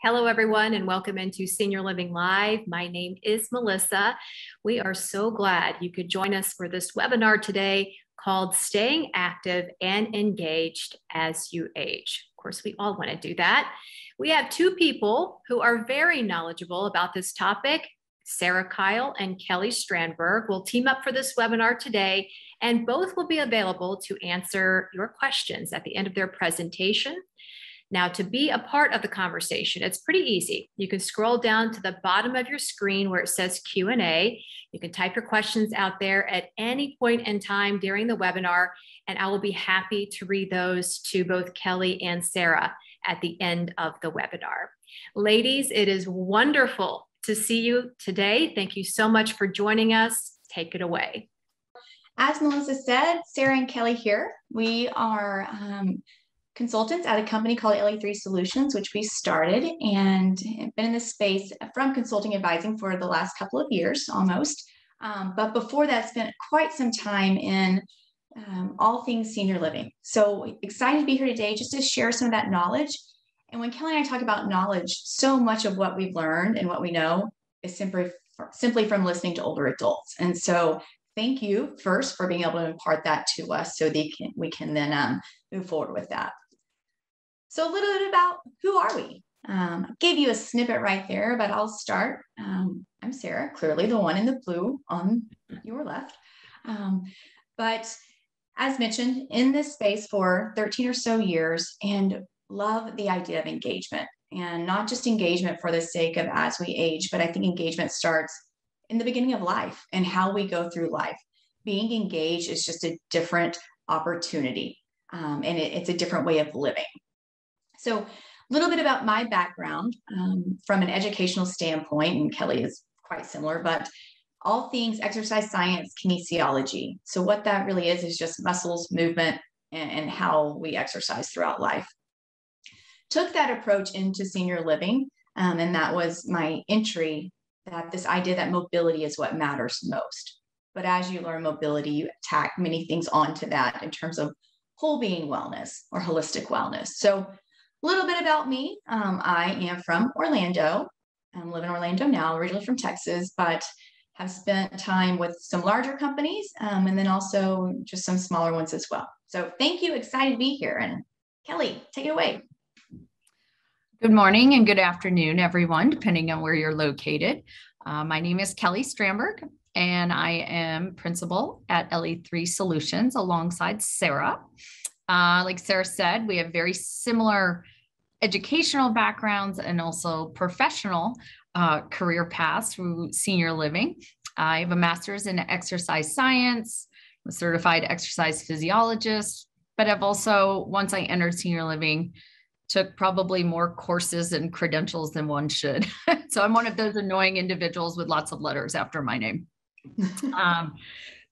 Hello, everyone, and welcome into Senior Living Live. My name is Melissa. We are so glad you could join us for this webinar today called Staying Active and Engaged as You Age. Of course, we all want to do that. We have two people who are very knowledgeable about this topic. Sarah Kyle and Kelly Strandberg will team up for this webinar today, and both will be available to answer your questions at the end of their presentation. Now, to be a part of the conversation, it's pretty easy. You can scroll down to the bottom of your screen where it says Q&A. You can type your questions out there at any point in time during the webinar, and I will be happy to read those to both Kelly and Sarah at the end of the webinar. Ladies, it is wonderful to see you today. Thank you so much for joining us. Take it away. As Melissa said, Sarah and Kelly here. We are consultants at a company called LE3 Solutions, which we started and have been in this space from consulting advising for the last couple of years almost. But before that, spent quite some time in all things senior living. So excited to be here today just to share some of that knowledge. And when Kelly and I talk about knowledge, so much of what we've learned and what we know is simply from listening to older adults. And so thank you first for being able to impart that to us so we can then move forward with that. So a little bit about who are we? I gave you a snippet right there, but I'll start. I'm Sarah, clearly the one in the blue on your left. But as mentioned, in this space for 13 or so years and love the idea of engagement, and not just engagement for the sake of as we age, but I think engagement starts in the beginning of life and how we go through life. Being engaged is just a different opportunity, and it's a different way of living. So a little bit about my background from an educational standpoint, and Kelly is quite similar, but all things exercise science, kinesiology. So what that really is just muscles, movement, and how we exercise throughout life. Took that approach into senior living, and that was my entry, that this idea that mobility is what matters most. But as you learn mobility, you tack many things onto that in terms of whole being wellness or holistic wellness. So a little bit about me. I am from Orlando. I live in Orlando now, originally from Texas, but have spent time with some larger companies and then also just some smaller ones as well. So thank you. Excited to be here. And Kelly, take it away. Good morning and good afternoon, everyone, depending on where you're located. My name is Kelly Strandberg, and I am principal at LE3 Solutions alongside Sarah. Like Sarah said, we have very similar educational backgrounds and also professional career paths through senior living. I have a master's in exercise science, I'm a certified exercise physiologist, but I've also, once I entered senior living, took probably more courses and credentials than one should. So I'm one of those annoying individuals with lots of letters after my name.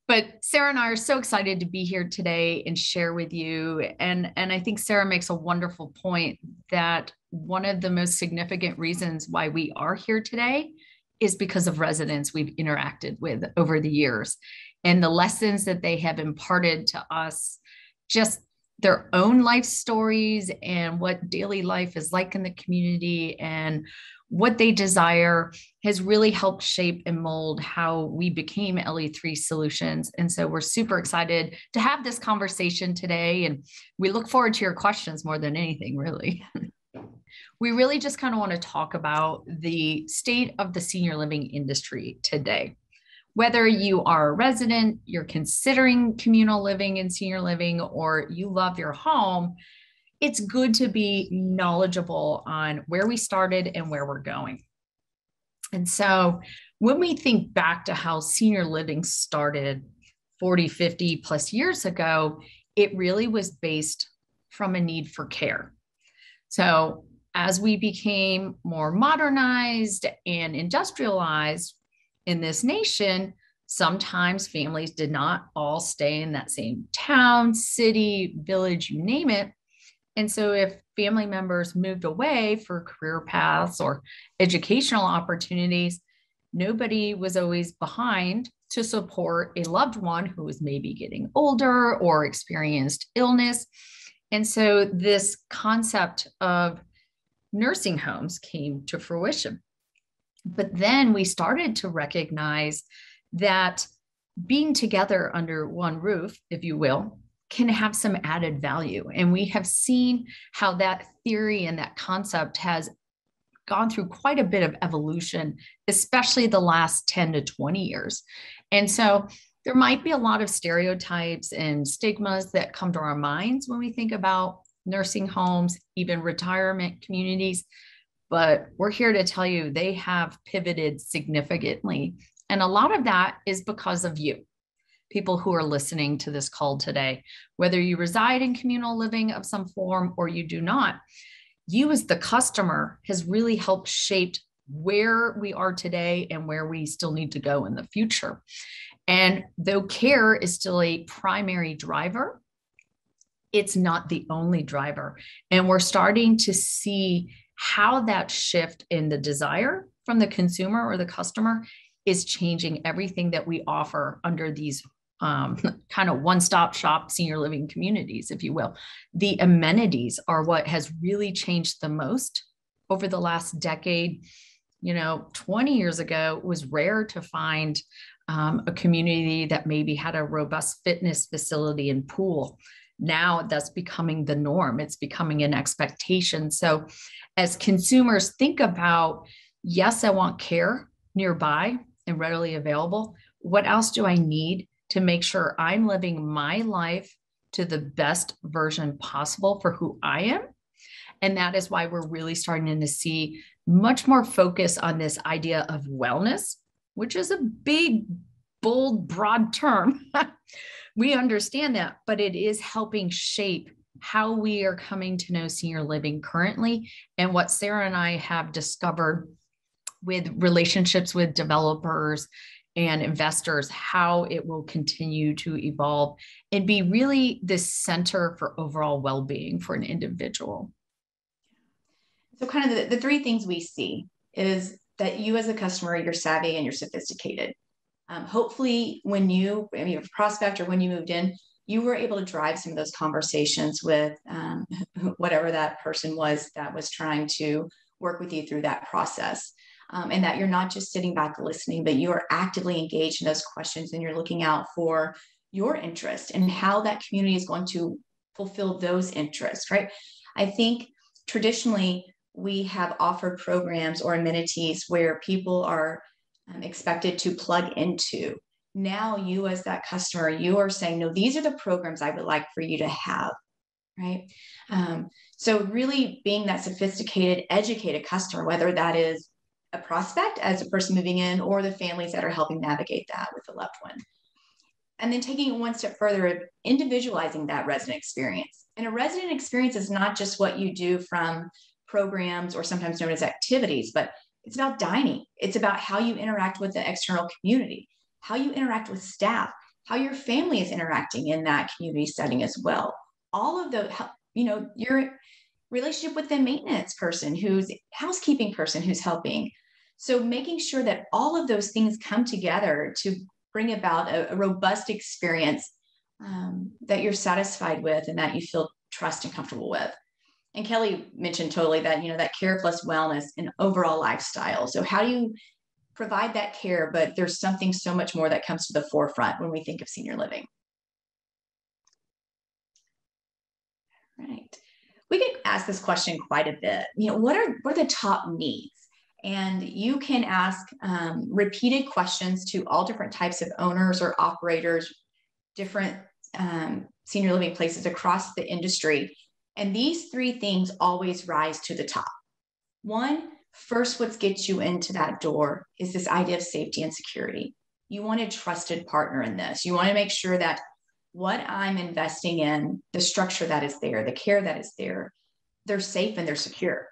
But Sarah and I are so excited to be here today and share with you. And I think Sarah makes a wonderful point that one of the most significant reasons why we are here today is because of residents we've interacted with over the years and the lessons that they have imparted to us, just their own life stories and what daily life is like in the community and what they desire has really helped shape and mold how we became LE3 Solutions. And so we're super excited to have this conversation today. And we look forward to your questions more than anything, really. We really just kind of want to talk about the state of the senior living industry today. Whether you are a resident, you're considering communal living and senior living, or you love your home, it's good to be knowledgeable on where we started and where we're going. And so when we think back to how senior living started 40, 50 plus years ago, it really was based from a need for care. So as we became more modernized and industrialized in this nation, sometimes families did not all stay in that same town, city, village, you name it. And so if family members moved away for career paths or educational opportunities, nobody was always behind to support a loved one who was maybe getting older or experienced illness. And so this concept of nursing homes came to fruition. But then we started to recognize that being together under one roof, if you will, can have some added value. And we have seen how that theory and that concept has gone through quite a bit of evolution, especially the last 10 to 20 years. And so there might be a lot of stereotypes and stigmas that come to our minds when we think about nursing homes, even retirement communities. But we're here to tell you they have pivoted significantly. And a lot of that is because of you, people who are listening to this call today. Whether you reside in communal living of some form or you do not, you as the customer has really helped shape where we are today and where we still need to go in the future. And though care is still a primary driver, it's not the only driver. And we're starting to see how that shift in the desire from the consumer or the customer is changing everything that we offer under these kind of one-stop shop senior living communities, if you will. The amenities are what has really changed the most over the last decade. 20 years ago, it was rare to find a community that maybe had a robust fitness facility and pool. Now that's becoming the norm. It's becoming an expectation. So as consumers think about, yes, I want care nearby and readily available, what else do I need to make sure I'm living my life to the best version possible for who I am? And that is why we're really starting to see much more focus on this idea of wellness, which is a big, bold, broad term. We understand that, but it is helping shape how we are coming to know senior living currently, and what Sarah and I have discovered with relationships with developers and investors, how it will continue to evolve and be really the center for overall well-being for an individual. So kind of the three things we see is that you as a customer, you're savvy and you're sophisticated. Hopefully when you, a prospect or when you moved in, you were able to drive some of those conversations with whatever that person was that was trying to work with you through that process. And that you're not just sitting back listening, but you are actively engaged in those questions and you're looking out for your interest and how that community is going to fulfill those interests, right? I think traditionally we have offered programs or amenities where people are expected to plug into. Now you as that customer, you are saying, no, these are the programs I would like for you to have, right? So really being that sophisticated, educated customer, whether that is a prospect as a person moving in or the families that are helping navigate that with a loved one. And then taking it one step further, individualizing that resident experience. And a resident experience is not just what you do from programs or sometimes known as activities, but it's about dining. It's about how you interact with the external community, how you interact with staff, how your family is interacting in that community setting as well. All of the, your relationship with the maintenance person, who's housekeeping person who's helping. So making sure that all of those things come together to bring about a robust experience that you're satisfied with and that you feel trust and comfortable with. And Kelly mentioned totally that, that care plus wellness and overall lifestyle. So how do you provide that care, but there's something so much more that comes to the forefront when we think of senior living. Right. We get asked this question quite a bit. What are the top needs? And you can ask repeated questions to all different types of owners or operators, different senior living places across the industry. And these three things always rise to the top. One, first, what gets you into that door is this idea of safety and security. You want a trusted partner in this. You want to make sure that what I'm investing in, the structure that is there, the care that is there, they're safe and they're secure.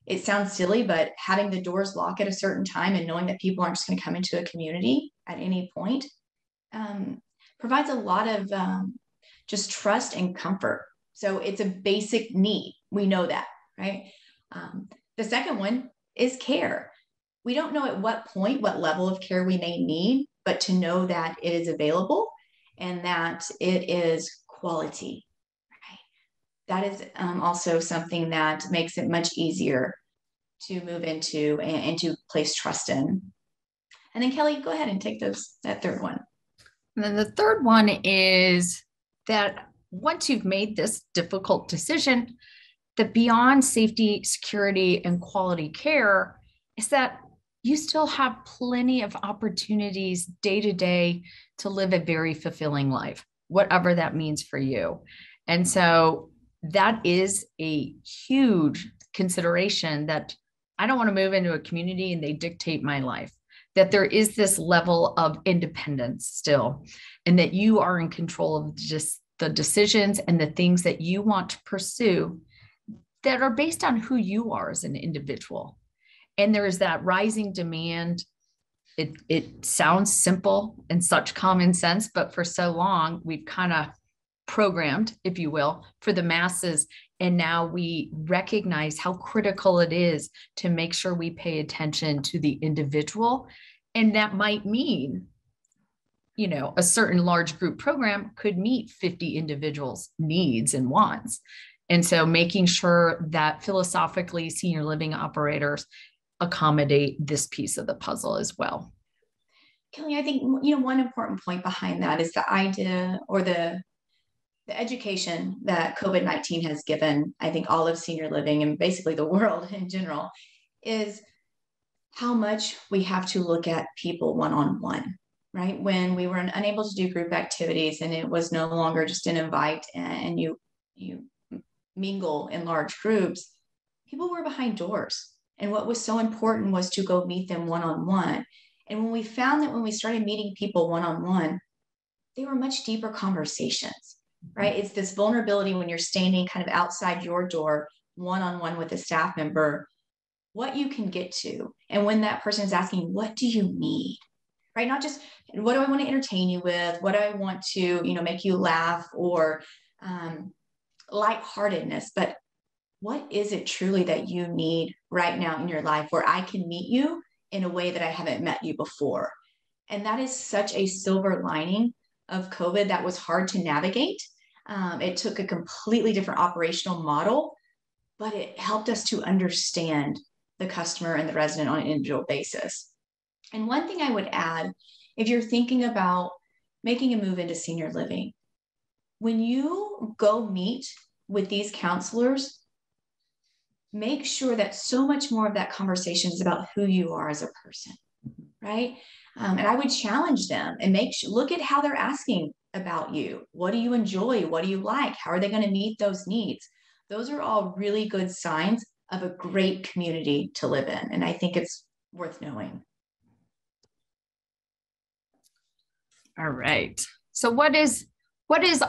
It sounds silly, but having the doors lock at a certain time and knowing that people aren't just going to come into a community at any point provides a lot of just trust and comfort. So it's a basic need. We know that, right? The second one is care. We don't know at what point, what level of care we may need, but to know that it is available and that it is quality, right? that is also something that makes it much easier to move into and to place trust in. And then Kelly, go ahead and take that third one. And then the third one is that once you've made this difficult decision, that beyond safety, security, and quality care is that you still have plenty of opportunities day to day to live a very fulfilling life, whatever that means for you. And so that is a huge consideration, that I don't want to move into a community and they dictate my life, that there is this level of independence still, and that you are in control of just the decisions and the things that you want to pursue that are based on who you are as an individual. And there is that rising demand. It sounds simple and such common sense, but for so long we've kind of programmed, if you will, for the masses. And now we recognize how critical it is to make sure we pay attention to the individual. And that might mean, a certain large group program could meet 50 individuals' needs and wants. And so making sure that philosophically senior living operators accommodate this piece of the puzzle as well. Kelly, I think, one important point behind that is the idea, or the education that COVID-19 has given, I think, all of senior living and basically the world in general, is how much we have to look at people one-on-one, right? When we were unable to do group activities and it was no longer just an invite and you mingle in large groups, people were behind doors. And what was so important was to go meet them one-on-one. And when we found that when we started meeting people one-on-one, they were much deeper conversations, right? It's this vulnerability when you're standing kind of outside your door, one-on-one with a staff member, what you can get to. And when that person is asking, what do you need? Right? Not just, what do I want to entertain you with? What do I want to, make you laugh, or lightheartedness, but what is it truly that you need right now in your life where I can meet you in a way that I haven't met you before? And that is such a silver lining of COVID that was hard to navigate. It took a completely different operational model, but it helped us to understand the customer and the resident on an individual basis. And one thing I would add, if you're thinking about making a move into senior living, when you go meet with these counselors, make sure that so much more of that conversation is about who you are as a person, right? And I would challenge them and look at how they're asking about you. What do you enjoy? What do you like? How are they going to meet those needs? Those are all really good signs of a great community to live in. And I think it's worth knowing. All right. So what is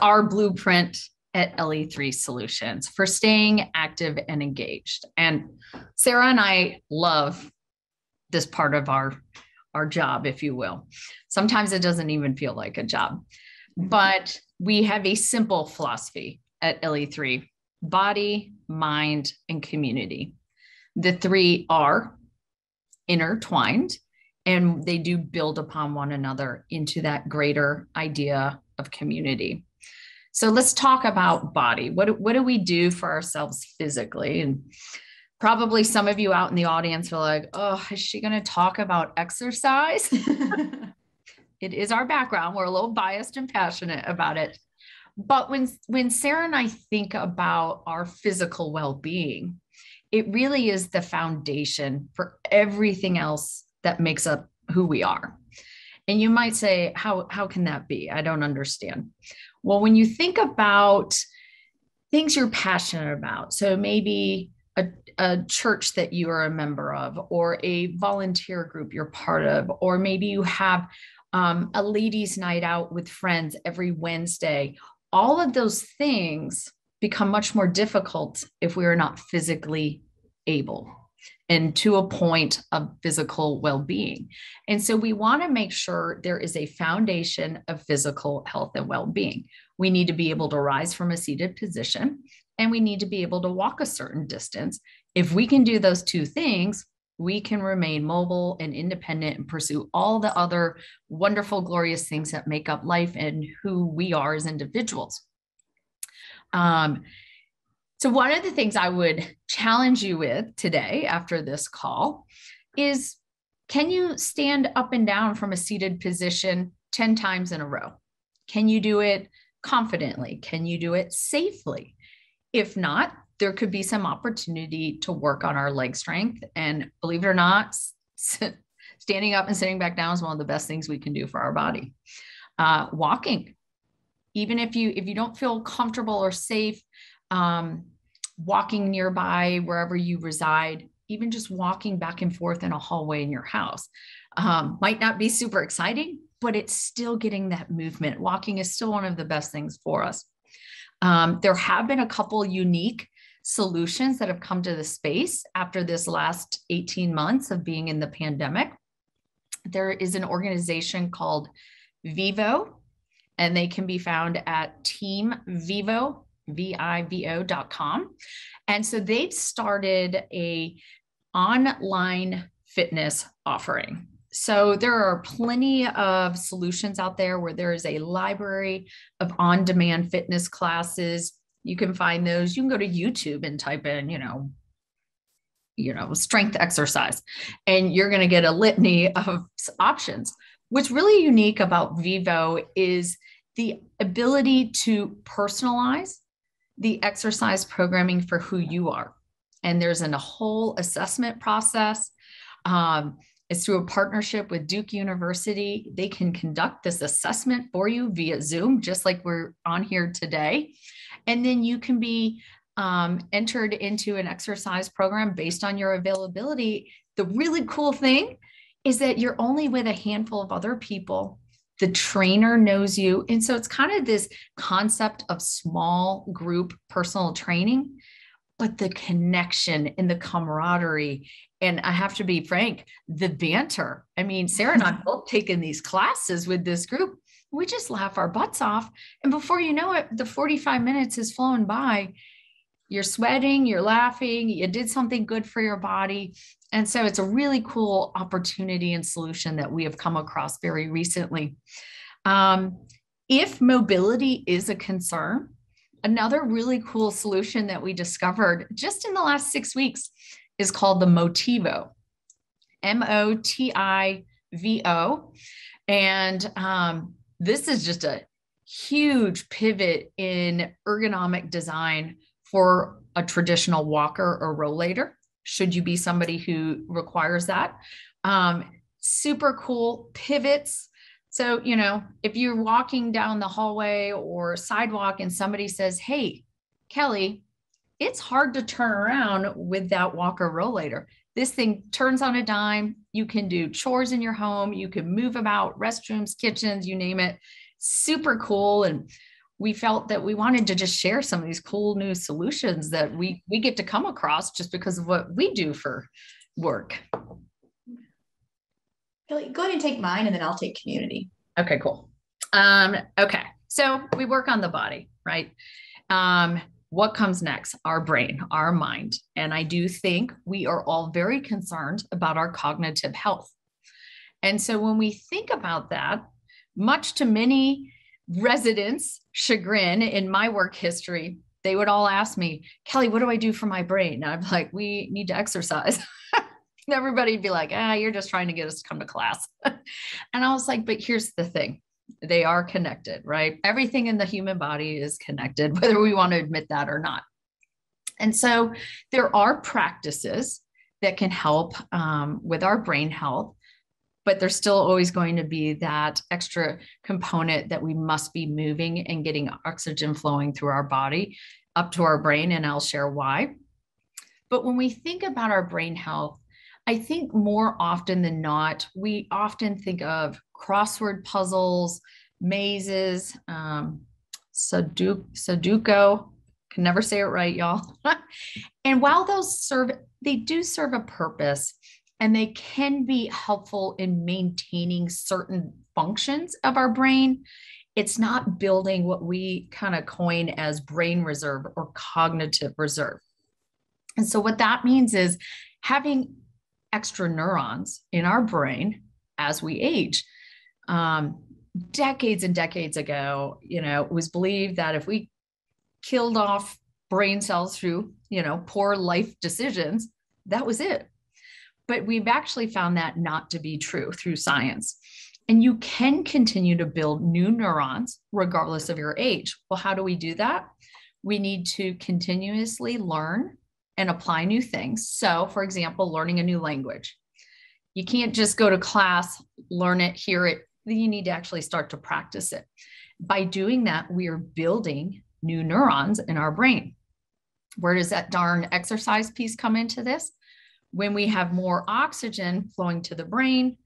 our blueprint at LE3 Solutions for staying active and engaged? And Sarah and I love this part of our job, if you will. Sometimes it doesn't even feel like a job, but we have a simple philosophy at LE3: body, mind, and community. The three are intertwined, and they do build upon one another into that greater idea of community. So let's talk about body. What do we do for ourselves physically? And probably some of you out in the audience are like, oh, is she going to talk about exercise? It is our background. We're a little biased and passionate about it. But when Sarah and I think about our physical well-being, it really is the foundation for everything else that makes up who we are. And you might say, how can that be? I don't understand. Well, when you think about things you're passionate about, so maybe a church that you are a member of, or a volunteer group you're part of, or maybe you have a ladies' night out with friends every Wednesday, all of those things become much more difficult if we are not physically able and to a point of physical well-being. And so we want to make sure there is a foundation of physical health and well-being. We need to be able to rise from a seated position, and we need to be able to walk a certain distance. If we can do those two things, we can remain mobile and independent and pursue all the other wonderful, glorious things that make up life and who we are as individuals. So one of the things I would challenge you with today after this call is, can you stand up and down from a seated position 10 times in a row? Can you do it confidently? Can you do it safely? If not, there could be some opportunity to work on our leg strength. And believe it or not, standing up and sitting back down is one of the best things we can do for our body. Walking, even if you don't feel comfortable or safe, walking nearby wherever you reside, even just walking back and forth in a hallway in your house, might not be super exciting, but it's still getting that movement. Walking is still one of the best things for us. There have been a couple unique solutions that have come to the space after this last 18 months of being in the pandemic. There is an organization called Vivo, and they can be found at teamvivo.com. And so they've started a online fitness offering. So there are plenty of solutions out there where there is a library of on-demand fitness classes. You can find those. You can go to YouTube and type in, strength exercise, and you're going to get a litany of options. What's really unique about Vivo is the ability to personalize the exercise programming for who you are. And there's a whole assessment process. It's through a partnership with Duke University. They can conduct this assessment for you via Zoom, just like we're on here today. And then you can be entered into an exercise program based on your availability. The really cool thing is that you're only with a handful of other people. The trainer knows you. And so it's kind of this concept of small group personal training, but the connection and the camaraderie. And I have to be frank, the banter. I mean, Sarah and I both taken these classes with this group. We just laugh our butts off. And before you know it, the 45 minutes has flown by. You're sweating, you're laughing, you did something good for your body. And so it's a really cool opportunity and solution that we have come across very recently. If mobility is a concern, another really cool solution that we discovered just in the last 6 weeks is called the Motivo, Motivo. And this is just a huge pivot in ergonomic design for a traditional walker or rollator, should you be somebody who requires that. Super cool pivots. So, if you're walking down the hallway or sidewalk and somebody says, "Hey, Kelly, it's hard to turn around with that walker rollator." This thing turns on a dime. You can do chores in your home. You can move about, restrooms, kitchens, you name it. Super cool. And we felt that we wanted to just share some of these cool new solutions that we get to come across just because of what we do for work. Kelly, go ahead and take mine, and then I'll take community. Okay, cool. Okay, so we work on the body, right? What comes next? Our brain, our mind. And I do think we are all very concerned about our cognitive health. And so when we think about that, much to many residents' chagrin in my work history, they would all ask me, "Kelly, what do I do for my brain?" And I'm like, "We need to exercise." Everybody would be like, "You're just trying to get us to come to class." And I was like, but here's the thing. They are connected, right? Everything in the human body is connected, whether we want to admit that or not. And so there are practices that can help with our brain health, but there's still always going to be that extra component that we must be moving and getting oxygen flowing through our body up to our brain, and I'll share why. But when we think about our brain health, I think more often than not, we often think of crossword puzzles, mazes, Sudoku, can never say it right, y'all. And while they do serve a purpose, and they can be helpful in maintaining certain functions of our brain, it's not building what we kind of coin as brain reserve or cognitive reserve. And so what that means is having extra neurons in our brain as we age. Decades and decades ago, it was believed that if we killed off brain cells through, poor life decisions. That was it. But we've actually found that not to be true through science. And you can continue to build new neurons regardless of your age. Well, how do we do that? We need to continuously learn and apply new things. So, for example, learning a new language. You can't just go to class, learn it, hear it. You need to actually start to practice it. By doing that, we are building new neurons in our brain. Where does that darn exercise piece come into this? When we have more oxygen flowing to the brain,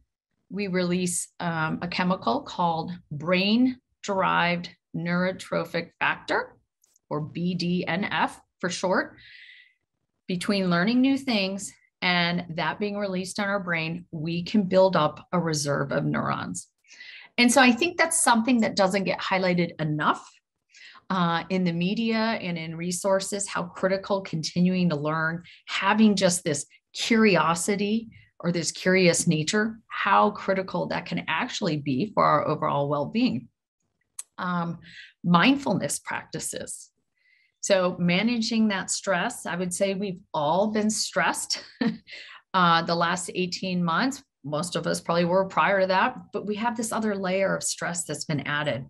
we release a chemical called brain-derived neurotrophic factor, or BDNF for short. Between learning new things and that being released in our brain, we can build up a reserve of neurons. And so I think that's something that doesn't get highlighted enough in the media and in resources, how critical continuing to learn, having just this curiosity or this curious nature, how critical that can actually be for our overall well-being. Mindfulness practices. So managing that stress, I would say we've all been stressed the last 18 months. Most of us probably were prior to that, but we have this other layer of stress that's been added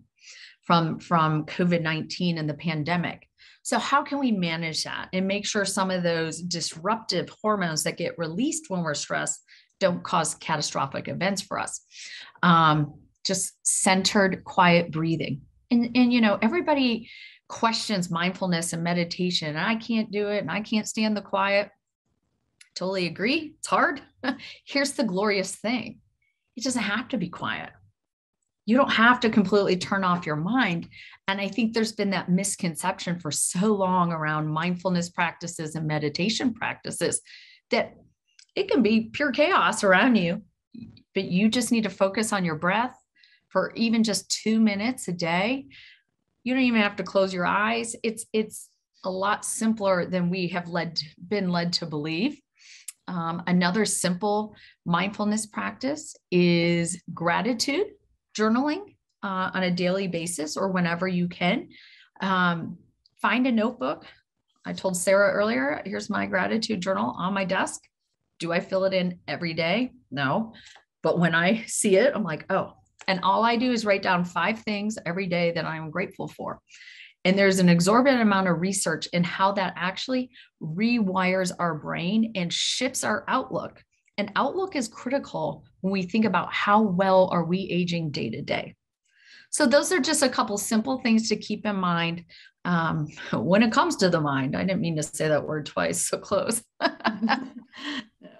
from COVID-19 and the pandemic. So how can we manage that and make sure some of those disruptive hormones that get released when we're stressed don't cause catastrophic events for us? Just centered, quiet breathing. And everybody questions mindfulness and meditation. And I can't do it and I can't stand the quiet. Totally agree. It's hard. Here's the glorious thing. It doesn't have to be quiet. You don't have to completely turn off your mind. And I think there's been that misconception for so long around mindfulness practices and meditation practices that it can be pure chaos around you, but you just need to focus on your breath for even just 2 minutes a day. You don't even have to close your eyes. It's a lot simpler than we have been led to believe. Another simple mindfulness practice is gratitude journaling on a daily basis or whenever you can. Find a notebook. I told Sarah earlier, here's my gratitude journal on my desk. Do I fill it in every day? No. But when I see it, I'm like, oh. And all I do is write down 5 things every day that I'm grateful for. And there's an exorbitant amount of research in how that actually rewires our brain and shifts our outlook. And outlook is critical when we think about how well are we aging day to day. So those are just a couple simple things to keep in mind when it comes to the mind. I didn't mean to say that word twice, so close. No,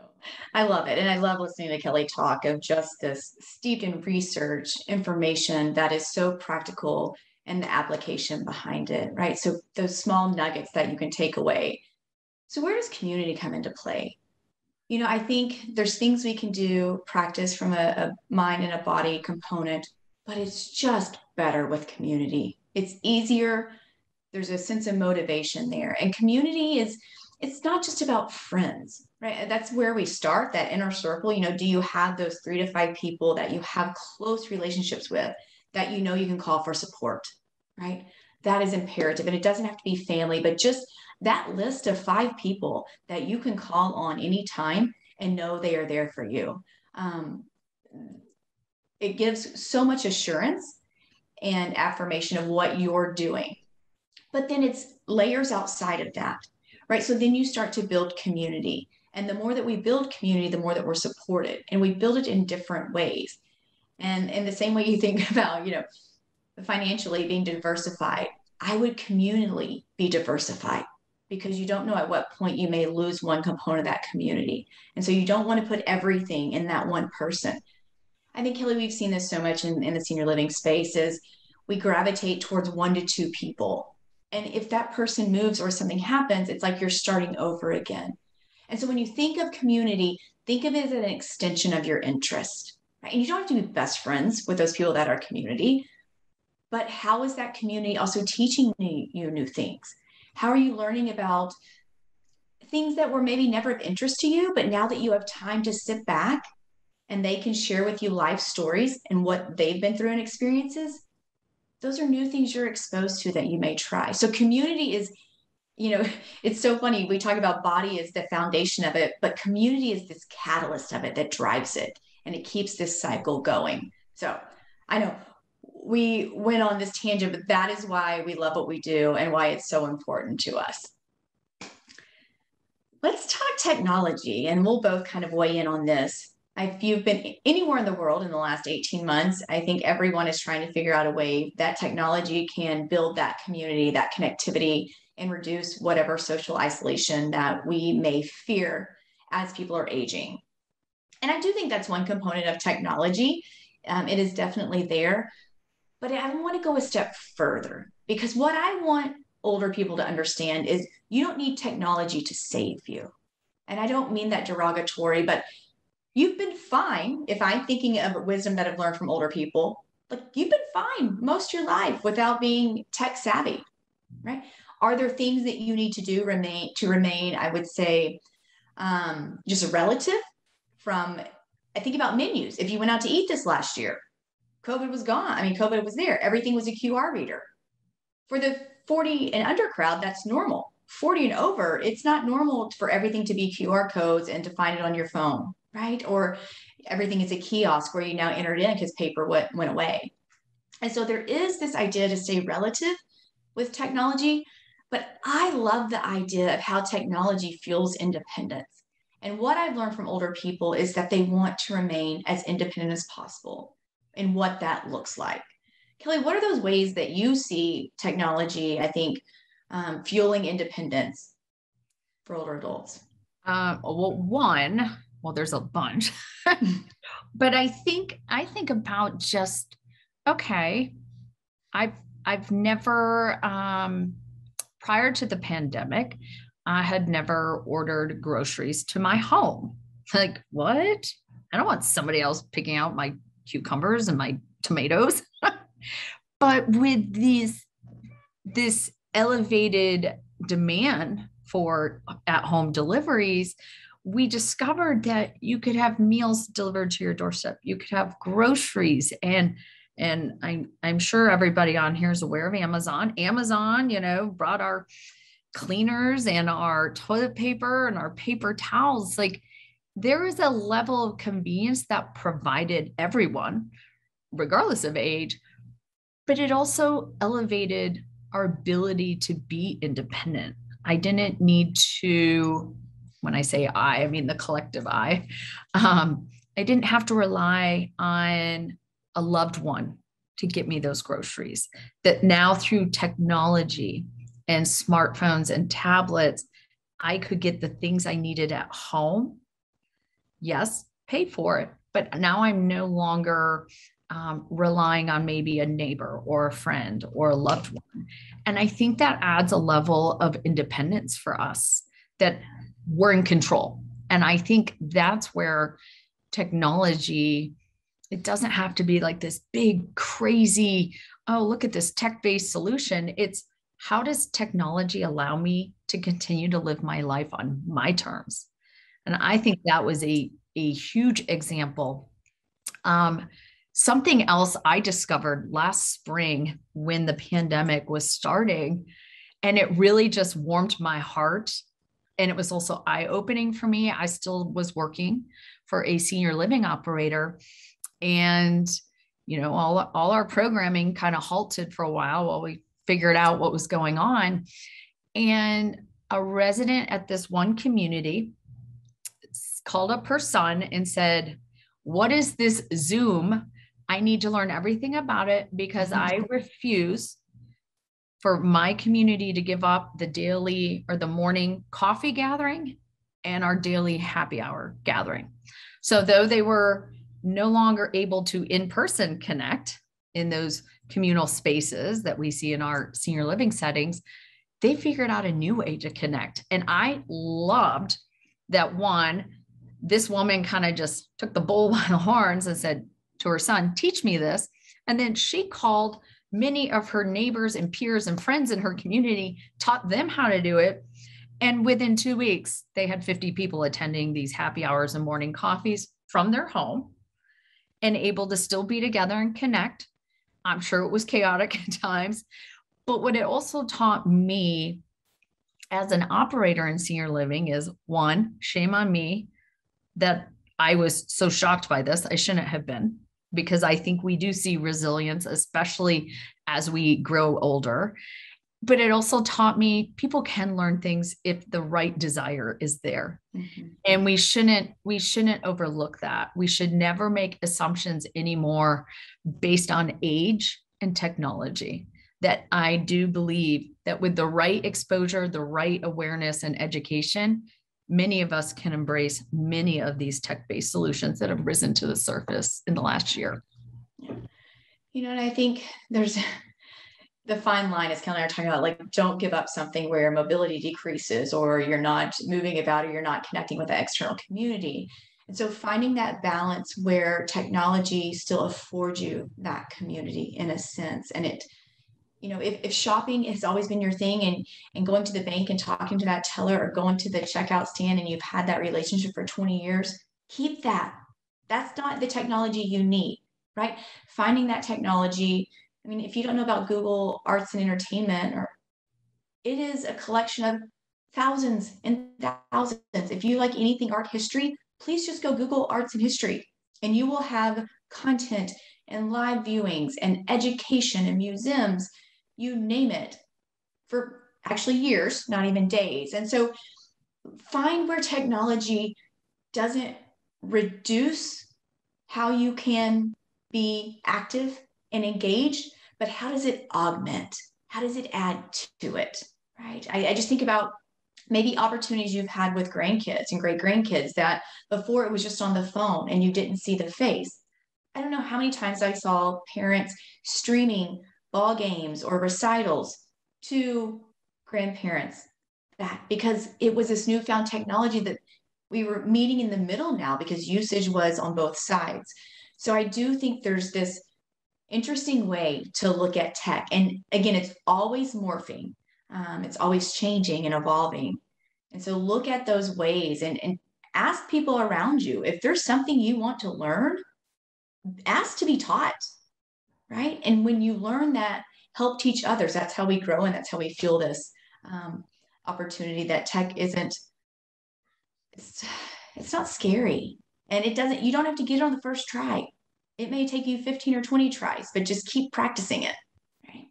I love it. And I love listening to Kelly talk of just this steeped in research information that is so practical and the application behind it, right? So those small nuggets that you can take away. So where does community come into play? I think there's things we can do, practice from a mind and a body component, but it's just better with community. It's easier. There's a sense of motivation there. And community it's not just about friends, right? That's where we start, that inner circle. Do you have those 3 to 5 people that you have close relationships with that you can call for support, right? That is imperative. And it doesn't have to be family, but just that list of 5 people that you can call on anytime and know they are there for you. It gives so much assurance and affirmation of what you're doing. But then it's layers outside of that, right? So then you start to build community. And the more that we build community, the more that we're supported. And we build it in different ways. And in the same way you think about, financially being diversified, I would communally be diversified, because you don't know at what point you may lose one component of that community. And so you don't want to put everything in that one person. I think, Kelly, we've seen this so much in the senior living space is we gravitate towards 1 to 2 people. And if that person moves or something happens, it's like you're starting over again. And so when you think of community, think of it as an extension of your interest, right? And you don't have to be best friends with those people that are community, but how is that community also teaching you new things? How are you learning about things that were maybe never of interest to you, but now that you have time to sit back and they can share with you life stories and what they've been through and experiences, those are new things you're exposed to that you may try. So community is it's so funny. We talk about body as the foundation of it, but community is this catalyst of it that drives it and it keeps this cycle going. So I know we went on this tangent, but that is why we love what we do and why it's so important to us. Let's talk technology, and we'll both kind of weigh in on this. If you've been anywhere in the world in the last 18 months, I think everyone is trying to figure out a way that technology can build that community, that connectivity, and reduce whatever social isolation that we may fear as people are aging. And I do think that's one component of technology. It is definitely there. But I want to go a step further because what I want older people to understand is you don't need technology to save you. And I don't mean that derogatory, but you've been fine. If I'm thinking of wisdom that I've learned from older people, like you've been fine most of your life without being tech savvy, right? Are there things that you need to do to remain, I would say, just a relative from, I think about menus. If you went out to eat this last year, COVID was gone. I mean, COVID was there. Everything was a QR reader. For the 40 and under crowd, that's normal. 40 and over, it's not normal for everything to be QR codes and to find it on your phone, right? Or everything is a kiosk where you now enter it in because paper went away. And so there is this idea to stay relative with technology, but I love the idea of how technology fuels independence. And what I've learned from older people is that they want to remain as independent as possible and what that looks like. Kelly, what are those ways that you see technology, I think, fueling independence for older adults? There's a bunch, but I think about just, okay, I've never, prior to the pandemic, I had never ordered groceries to my home. Like, what? I don't want somebody else picking out my cucumbers and my tomatoes. But with this elevated demand for at-home deliveries, we discovered that you could have meals delivered to your doorstep. You could have groceries, and I'm sure everybody on here is aware of Amazon. Amazon, brought our cleaners and our toilet paper and our paper towels. Like, there is a level of convenience that provided everyone, regardless of age, but it also elevated our ability to be independent. I didn't need to, when I say I mean the collective I didn't have to rely on a loved one to get me those groceries. That now through technology and smartphones and tablets, I could get the things I needed at home. Yes, pay for it, but now I'm no longer relying on maybe a neighbor or a friend or a loved one. And I think that adds a level of independence for us, that we're in control. And I think that's where technology, it doesn't have to be like this big, crazy, oh, look at this tech-based solution. It's, how does technology allow me to continue to live my life on my terms? And I think that was a huge example. Something else I discovered last spring when the pandemic was starting, and it really just warmed my heart. And it was also eye-opening for me. I still was working for a senior living operator, and all our programming kind of halted for a while we figured out what was going on. And a resident at this one community called up her son and said, "What is this Zoom? I need to learn everything about it because I refuse for my community to give up the daily or the morning coffee gathering and our daily happy hour gathering." So though they were no longer able to in-person connect in those communal spaces that we see in our senior living settings, they figured out a new way to connect. And I loved that this woman kind of just took the bull by the horns and said to her son, "Teach me this." And then she called many of her neighbors and peers and friends in her community, taught them how to do it. And within 2 weeks, they had 50 people attending these happy hours and morning coffees from their home and able to still be together and connect. I'm sure it was chaotic at times, but what it also taught me as an operator in senior living is, one, shame on me that I was so shocked by this. I shouldn't have been, because I think we do see resilience, especially as we grow older. But it also taught me people can learn things if the right desire is there. Mm-hmm. And we shouldn't overlook that. We should never make assumptions anymore based on age and technology. That I do believe that with the right exposure, the right awareness and education, many of us can embrace many of these tech-based solutions that have risen to the surface in the last year. You know, and I think there's the fine line, as Kelly and I are talking about, like, don't give up something where mobility decreases or you're not moving about or you're not connecting with the external community. And so finding that balance where technology still affords you that community in a sense. And it, you know, if shopping has always been your thing and going to the bank and talking to that teller or going to the checkout stand and you've had that relationship for 20 years, keep that. That's not the technology you need, right? Finding that technology. I mean, if you don't know about Google Arts and Entertainment, or it is a collection of thousands and thousands. If you like anything art history, please just go Google Arts and History, and you will have content and live viewings and education and museums, you name it, for actually years, not even days. And so find where technology doesn't reduce how you can be active and engaged, but how does it augment? How does it add to it, right? I just think about maybe opportunities you've had with grandkids and great grandkids that before it was just on the phone and you didn't see the face. I don't know how many times I saw parents streaming ball games or recitals to grandparents, that because it was this newfound technology that we were meeting in the middle now because usage was on both sides. So I do think there's this interesting way to look at tech. And again, it's always morphing. It's always changing and evolving. And so look at those ways and ask people around you. If there's something you want to learn, ask to be taught, right? And when you learn that, help teach others. That's how we grow and that's how we feel this opportunity that tech isn't, it's not scary. And it doesn't, you don't have to get it on the first try. It may take you 15 or 20 tries, but just keep practicing it, right?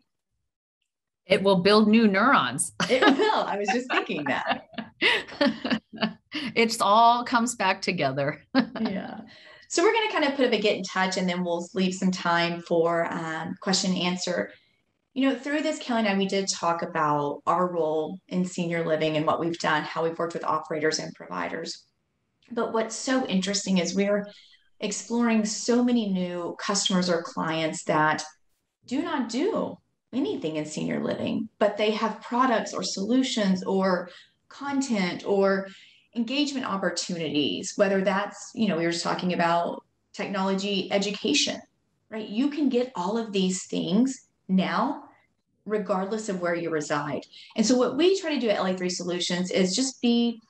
It will build new neurons. It will. I was just thinking that. It all comes back together. Yeah. So we're going to kind of put up a get in touch and then we'll leave some time for question and answer. You know, through this, Kelly and I, we did talk about our role in senior living and what we've done, how we've worked with operators and providers. But what's so interesting is we're exploring so many new customers or clients that do not do anything in senior living, but they have products or solutions or content or engagement opportunities, whether that's, you know, we were just talking about technology education, right? You can get all of these things now, regardless of where you reside. And so what we try to do at LE3 Solutions is just be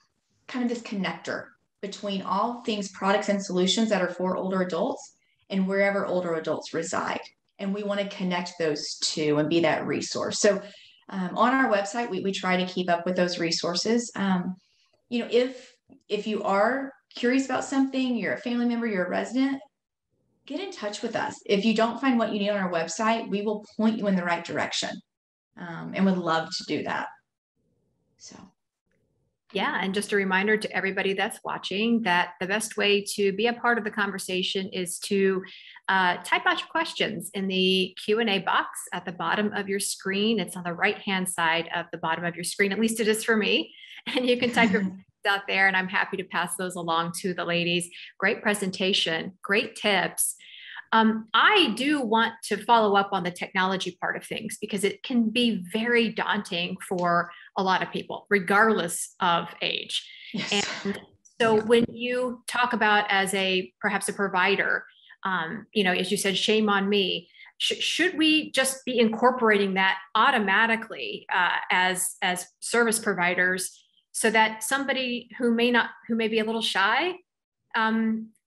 kind of this connector between all things products and solutions that are for older adults and wherever older adults reside. And we want to connect those two and be that resource. So on our website, we try to keep up with those resources. You know, if you are curious about something, you're a family member, you're a resident, get in touch with us. If you don't find what you need on our website, we will point you in the right direction and would love to do that. So. Yeah, and just a reminder to everybody that's watching that the best way to be a part of the conversation is to type out your questions in the Q&A box at the bottom of your screen. It's on the right-hand side of the bottom of your screen, at least it is for me. And you can type your questions out there, and I'm happy to pass those along to the ladies. Great presentation, great tips. I do want to follow up on the technology part of things because it can be very daunting for a lot of people, regardless of age. Yes. And so when you talk about as perhaps a provider, you know, as you said, shame on me. Should we just be incorporating that automatically as service providers so that somebody who may be a little shy,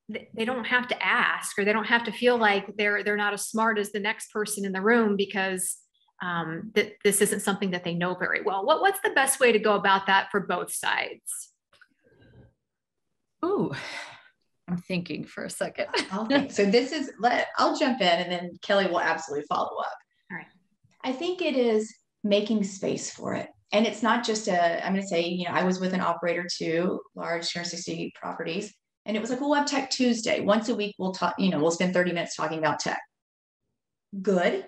they don't have to ask, or they don't have to feel like they're not as smart as the next person in the room because that this isn't something that they know very well. What's the best way to go about that for both sides? Ooh, I'm thinking for a second. I'll think. So I'll jump in and then Kelly will absolutely follow up. All right. I think it is making space for it. And it's not just I'm going to say, I was with an operator too, large 360 properties. And it was like, we'll have Tech Tuesday. Once a week, we'll talk, we'll spend 30 minutes talking about tech. Good.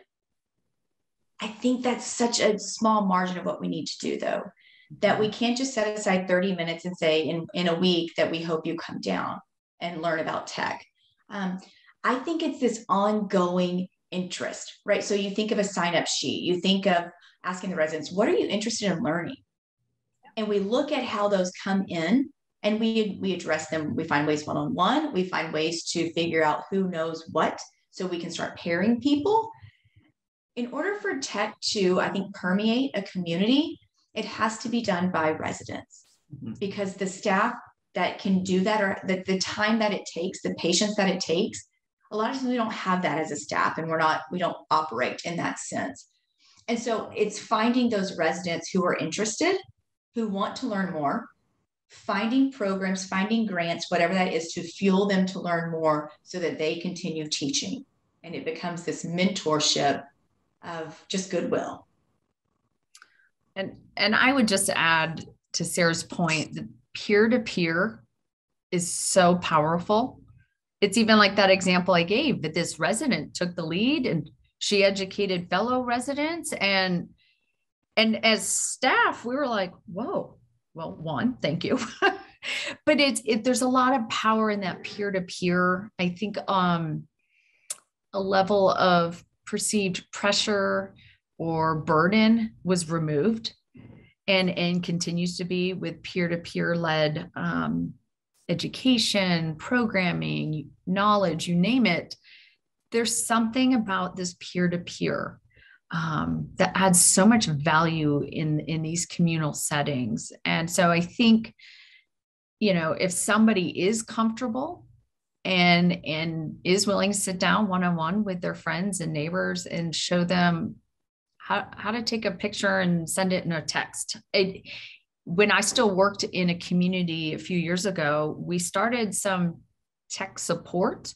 I think that's such a small margin of what we need to do, though, that we can't just set aside 30 minutes and say in a week that we hope you come down and learn about tech. I think it's this ongoing interest, right? So you think of a sign-up sheet, you think of asking the residents, what are you interested in learning? And we look at how those come in and we address them. We find ways one-on-one, we find ways to figure out who knows what, so we can start pairing people. In order for tech to, I think, permeate a community, it has to be done by residents, because the staff that can do that, or the time that it takes, the patience that it takes, a lot of times we don't have that as a staff, and we don't operate in that sense. And so it's finding those residents who are interested, who want to learn more, finding programs, finding grants, whatever that is, to fuel them to learn more so that they continue teaching. And it becomes this mentorship of just goodwill. And I would just add to Sarah's point that peer-to-peer is so powerful. It's even like that example I gave, that this resident took the lead and she educated fellow residents. And as staff, we were like, whoa, well, one, thank you. But there's a lot of power in that peer-to-peer. I think a level of perceived pressure or burden was removed and continues to be with peer-to-peer led education, programming, knowledge, you name it. There's something about this peer-to-peer that adds so much value in these communal settings. And so I think, if somebody is comfortable and is willing to sit down one-on-one with their friends and neighbors and show them how to take a picture and send it in a text. When I still worked in a community a few years ago, we started some tech support,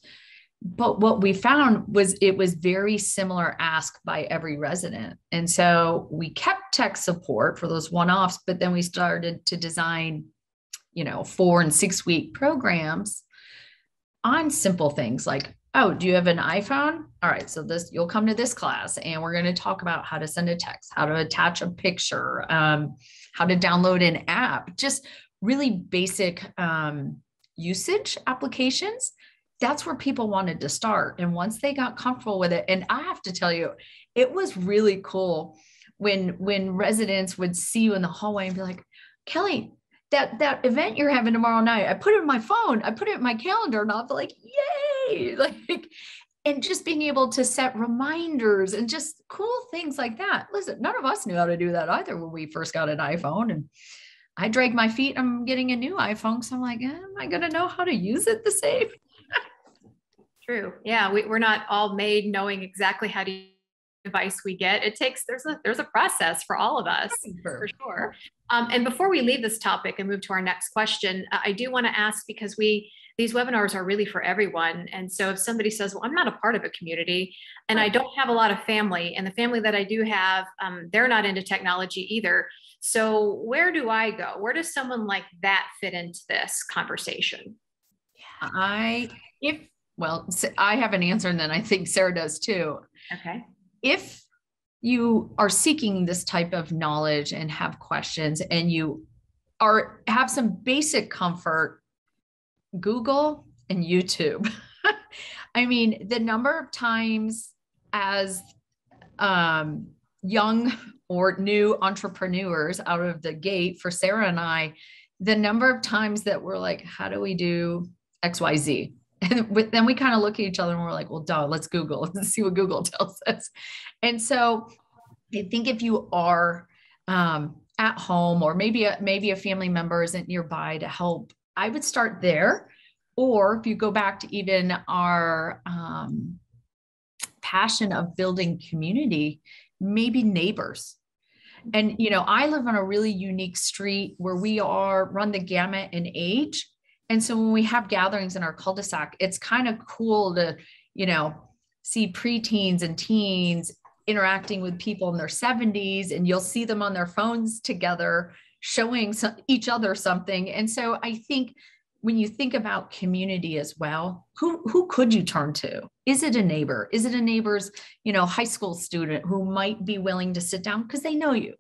but what we found was it was very similar ask by every resident. And so we kept tech support for those one-offs, but then we started to design, 4 and 6 week programs on simple things like, oh, do you have an iPhone? All right, so you'll come to this class and we're going to talk about how to send a text, how to attach a picture, how to download an app, just really basic usage applications. That's where people wanted to start. And once they got comfortable with it, and I have to tell you, it was really cool when residents would see you in the hallway and be like, Kelly, that event you're having tomorrow night, I put it in my phone, I put it in my calendar, and I'll be like, yay, and just being able to set reminders and just cool things like that. Listen, none of us knew how to do that either when we first got an iPhone, and I dragged my feet. I'm getting a new iPhone, so I'm like, am I going to know how to use it the same? True. Yeah, we're not all made knowing exactly how to use the device we get. There's a process for all of us, for sure. And before we leave this topic and move to our next question, I do want to ask, because these webinars are really for everyone. And so if somebody says, well, I'm not a part of a community and I don't have a lot of family, and the family that I do have, they're not into technology either. So where do I go? Where does someone like that fit into this conversation? I have an answer, and then I think Sarah does too. Okay. If you are seeking this type of knowledge and have questions and you have some basic comfort, Google and YouTube. I mean, the number of times as young or new entrepreneurs out of the gate for Sarah and I, the number of times that we're like, how do we do XYZ? And then we kind of look at each other and we're like, well, duh, let's Google and see what Google tells us. And so I think if you are at home, or maybe a family member isn't nearby to help, I would start there. Or if you go back to even our passion of building community, maybe neighbors. And, I live on a really unique street where we run the gamut in age. And so when we have gatherings in our cul-de-sac, it's kind of cool to, see preteens and teens interacting with people in their 70s, and you'll see them on their phones together, showing each other something. And so I think when you think about community as well, who could you turn to? Is it a neighbor? Is it a neighbor's, high school student who might be willing to sit down because they know you?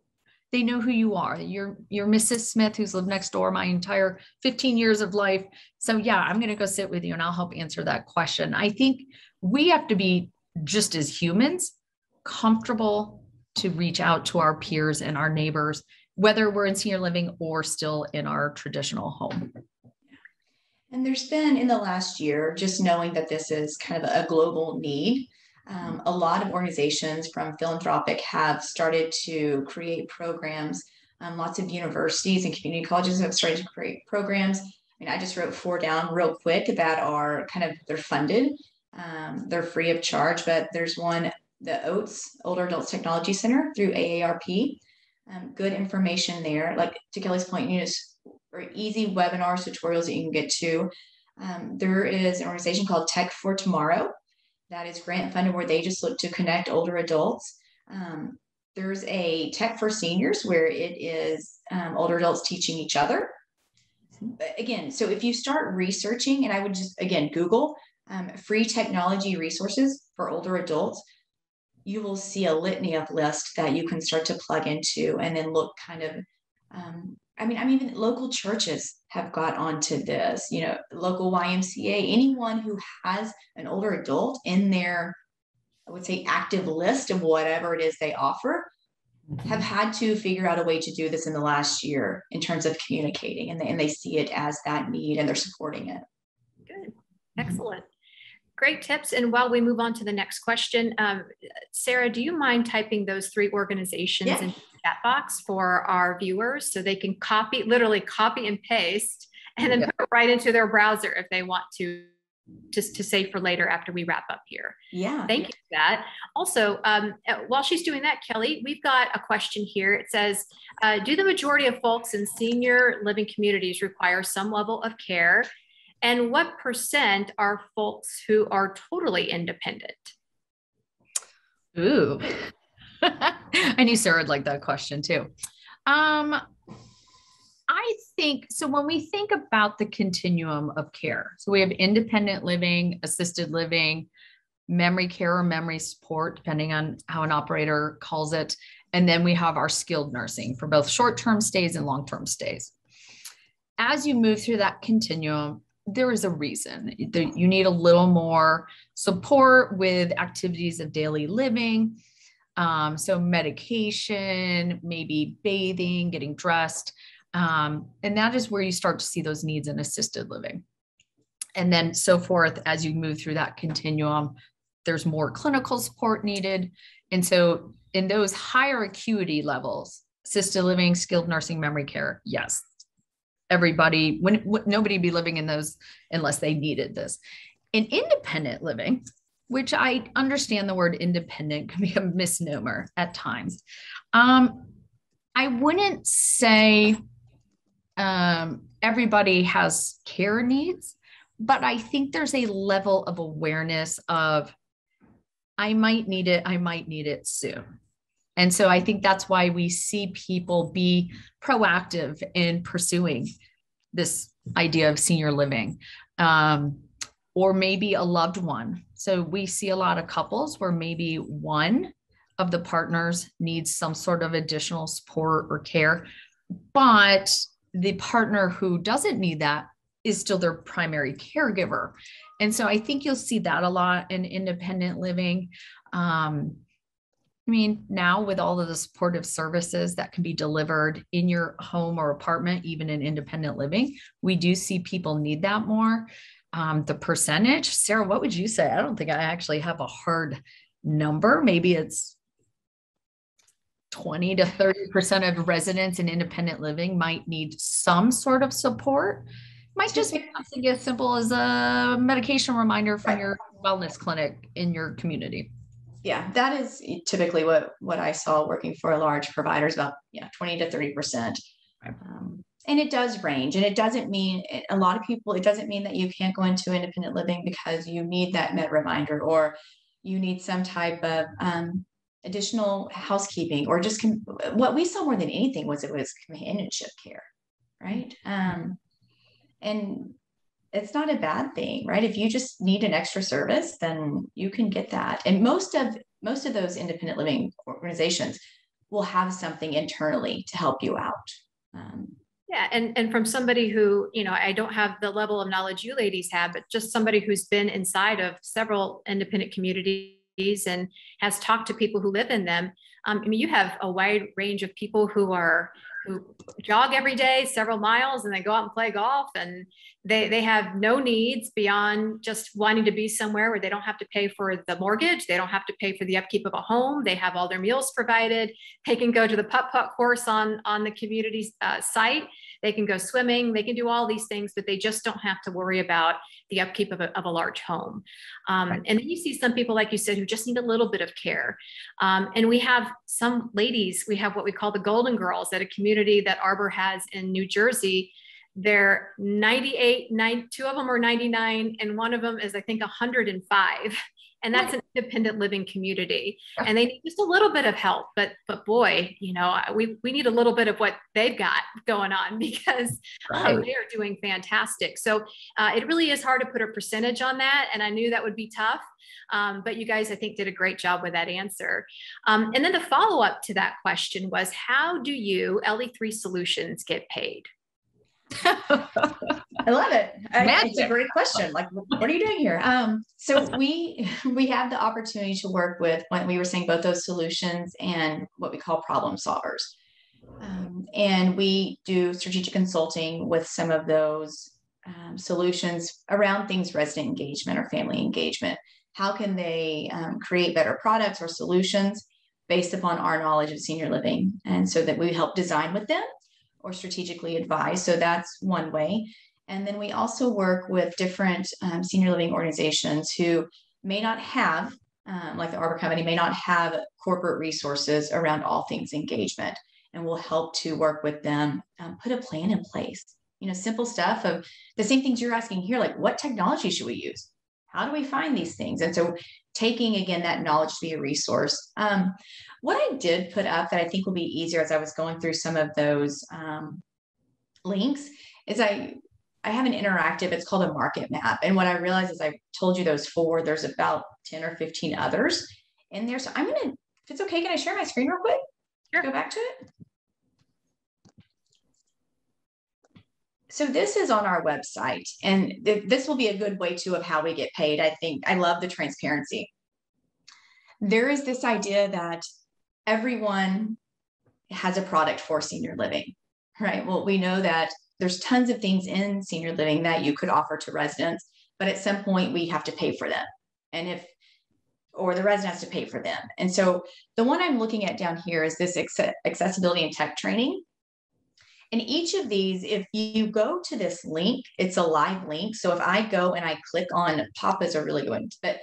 They know who you are. You're Mrs. Smith, who's lived next door my entire 15 years of life. So yeah, I'm going to go sit with you and I'll help answer that question. I think we have to be, just as humans, comfortable to reach out to our peers and our neighbors, whether we're in senior living or still in our traditional home. And there's been, in the last year, just knowing that this is kind of a global need, a lot of organizations from philanthropic have started to create programs. Lots of universities and community colleges have started to create programs. I mean, I just wrote 4 down real quick that are they're funded. They're free of charge, but there's one, the OATS, Older Adults Technology Center, through AARP. Good information there. Like to Kelly's point, or easy webinars, tutorials that you can get to. There is an organization called Tech for Tomorrow that is grant funded, where they just look to connect older adults. There's a Tech for Seniors, where it is older adults teaching each other. But again, so if you start researching, and I would just, again, Google free technology resources for older adults, you will see a litany of lists that you can start to plug into and then look kind of, even local churches have got onto this, local YMCA, anyone who has an older adult in their, I would say, active list of whatever it is they offer, have had to figure out a way to do this in the last year in terms of communicating, and they see it as that need and they're supporting it. Good. Excellent. Great tips. And while we move on to the next question, Sarah, do you mind typing those 3 organizations into the chat box for our viewers so they can literally copy and paste and then put it right into their browser if they want to, just to save for later after we wrap up here? Yeah. Thank you for that. Also, while she's doing that, Kelly, we've got a question here. It says, do the majority of folks in senior living communities require some level of care? And what % are folks who are totally independent? Ooh, I knew Sarah would like that question too. I think, so when we think about the continuum of care, so we have independent living, assisted living, memory care or memory support, depending on how an operator calls it. And then we have our skilled nursing for both short-term stays and long-term stays. As you move through that continuum, there is a reason that you need a little more support with activities of daily living. So medication, maybe bathing, getting dressed. And that is where you start to see those needs in assisted living. And then so forth, as you move through that continuum, there's more clinical support needed. And so in those higher acuity levels, assisted living, skilled nursing, memory care, yes, everybody, nobody would be living in those unless they needed this. In independent living, which I understand the word independent can be a misnomer at times. I wouldn't say everybody has care needs, but I think there's a level of awareness of, I might need it soon. And so I think that's why we see people be proactive in pursuing this idea of senior living, or maybe a loved one. So we see a lot of couples where maybe one of the partners needs some sort of additional support or care, but the partner who doesn't need that is still their primary caregiver. And so I think you'll see that a lot in independent living. Now with all of the supportive services that can be delivered in your home or apartment, even in independent living, we do see people need that more. The percentage, Sarah, what would you say? I don't think I actually have a hard number. Maybe it's 20 to 30% of residents in independent living might need some sort of support. Might just be something as simple as a medication reminder from your wellness clinic in your community. Yeah, that is typically what I saw working for a large provider is about 20 to 30%. Right. And it does range, and it doesn't mean a lot of people, it doesn't mean that you can't go into independent living because you need that med reminder or you need some type of additional housekeeping or just what we saw more than anything was it was companionship care, right? And it's not a bad thing, right? If you just need an extra service, then you can get that. And most of those independent living organizations will have something internally to help you out. Yeah, and from somebody who, I don't have the level of knowledge you ladies have, but just somebody who's been inside of several independent communities and has talked to people who live in them. I mean, you have a wide range of people who jog every day, several miles, and they go out and play golf, and they have no needs beyond just wanting to be somewhere where they don't have to pay for the mortgage, they don't have to pay for the upkeep of a home, they have all their meals provided, they can go to the putt-putt course on the community site, they can go swimming, they can do all these things, but they just don't have to worry about the upkeep of a large home. Right. And then you see some people, like you said, who just need a little bit of care. And we have some ladies, we have what we call the Golden Girls at a community that Arbor has in New Jersey. They're 98, two of them are 99, and one of them is, I think, 105. And that's an independent living community. And they need just a little bit of help. But boy, we need a little bit of what they've got going on because they are doing fantastic. So it really is hard to put a percentage on that. And I knew that would be tough. But you guys, I think, did a great job with that answer. And then the follow-up to that question was, how do you, LE3 Solutions, get paid? I love it. It's a great question. Like, what are you doing here? So we have the opportunity to work with, when we were saying, both those solutions and what we call problem solvers. And we do strategic consulting with some of those solutions around things resident engagement or family engagement. How can they create better products or solutions based upon our knowledge of senior living? And so that we help design with them or strategically advise. So that's one way. And then we also work with different senior living organizations who may not have, like the Arbor Company, may not have corporate resources around all things engagement. And we'll help to work with them, put a plan in place. Simple stuff of the same things you're asking here, like what technology should we use? How do we find these things? And so taking, again, that knowledge to be a resource. What I did put up that I think will be easier as I was going through some of those links is I have an interactive, it's called a market map. And what I realized is I told you those 4, there's about 10 or 15 others in there. So I'm going to, if it's okay, can I share my screen real quick? Sure. Go back to it. So this is on our website, and this will be a good way too of how we get paid. I think I love the transparency. There is this idea that everyone has a product for senior living, right? Well, we know that there's tons of things in senior living that you could offer to residents, but at some point we have to pay for them. Or the resident has to pay for them. And so the one I'm looking at down here is this accessibility and tech training. And each of these, if you go to this link, it's a live link. So if I go and I click on, Papa's are really good, but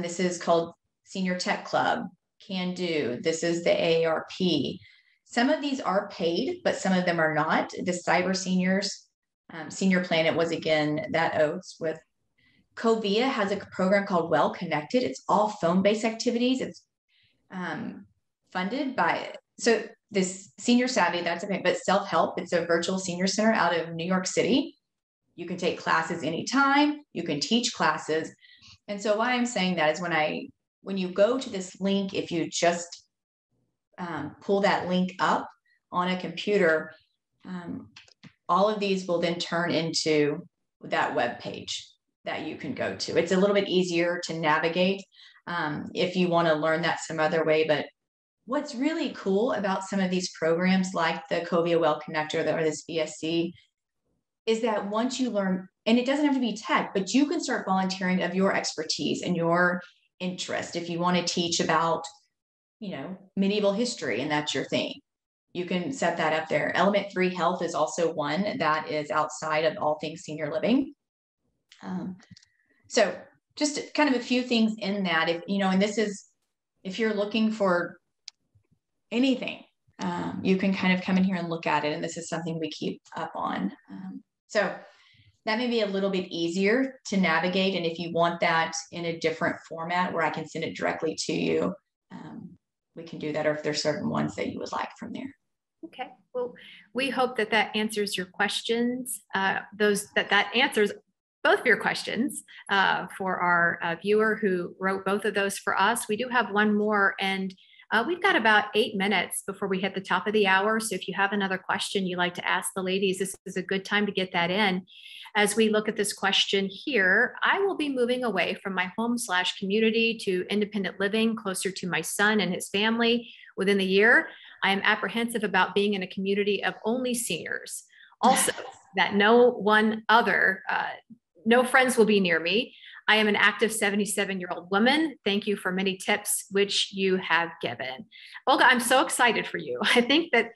this is called Senior Tech Club, Can Do. This is the AARP. Some of these are paid, but some of them are not. The Cyber Seniors, Senior Planet was, again, that Oates with Covia has a program called Well Connected. It's all phone-based activities. It's funded by, so this Senior Savvy, that's okay, but Self-Help, it's a virtual senior center out of New York City. You can take classes anytime, you can teach classes. And so why I'm saying that is when you go to this link, if you just pull that link up on a computer, all of these will then turn into that web page that you can go to. It's a little bit easier to navigate if you want to learn that some other way. But what's really cool about some of these programs like the Covia Well Connector or this VSC is that once you learn, and it doesn't have to be tech, but you can start volunteering of your expertise and your interest. If you want to teach about, medieval history and that's your thing, you can set that up there. Element 3 Health is also one that is outside of all things senior living. So just kind of a few things in that, and this is if you're looking for anything, you can kind of come in here and look at it. And this is something we keep up on. So that may be a little bit easier to navigate. And if you want that in a different format where I can send it directly to you, we can do that, or if there's certain ones that you would like from there. Okay, well, we hope that that answers your questions, that answers both of your questions for our viewer who wrote both of those for us. We do have one more, and we've got about 8 minutes before we hit the top of the hour. So if you have another question you'd like to ask the ladies, this is a good time to get that in. As we look at this question here, I will be moving away from my home/community to independent living closer to my son and his family within the year. I am apprehensive about being in a community of only seniors. Also, that no friends will be near me. I am an active 77-year-old woman. Thank you for many tips which you have given. Olga, I'm so excited for you. I think that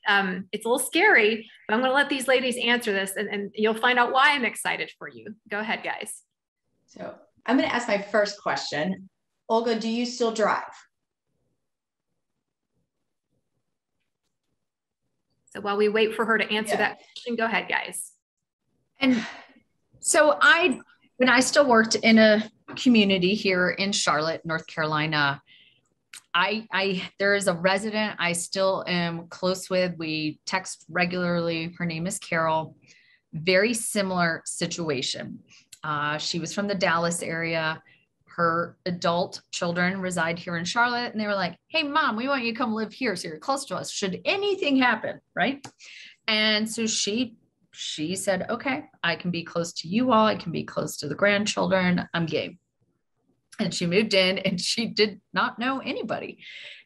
it's a little scary, but I'm going to let these ladies answer this, and you'll find out why I'm excited for you. Go ahead, guys. So I'm going to ask my first question. Olga, do you still drive? So while we wait for her to answer that question, go ahead, guys. And so when I still worked in a community here in Charlotte, North Carolina, there is a resident I still am close with. We text regularly. Her name is Carol. Very similar situation. She was from the Dallas area. Her adult children reside here in Charlotte, and they were like, "Hey, Mom, we want you to come live here so you're close to us should anything happen," right? And so she said, "Okay, I can be close to you all. I can be close to the grandchildren. I'm game." And she moved in, and she did not know anybody.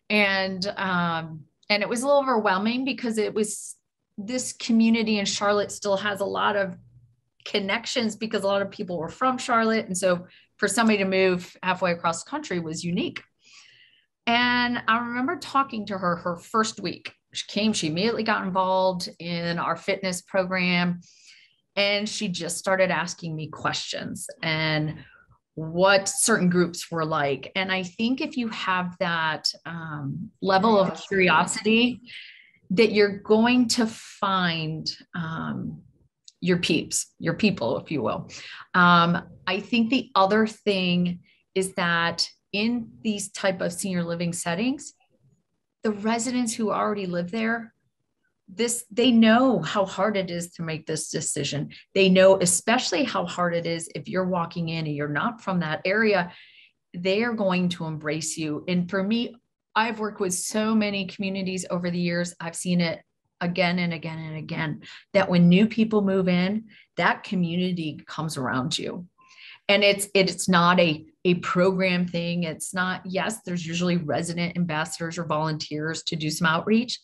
And it was a little overwhelming because it was this community in Charlotte still has a lot of connections because a lot of people were from Charlotte. And so for somebody to move halfway across the country was unique. And I remember talking to her first week. She immediately got involved in our fitness program, and she just started asking me questions and what certain groups were like. And I think if you have that level of curiosity, that you're going to find your people, if you will. I think the other thing is that in these type of senior living settings, the residents who already live there, they know how hard it is to make this decision. They know especially how hard it is if you're walking in and you're not from that area. They are going to embrace you. And for me, I've worked with so many communities over the years. I've seen it again and again and again, that when new people move in, that community comes around you. And it's not a program thing. It's not, yes, there's usually resident ambassadors or volunteers to do some outreach,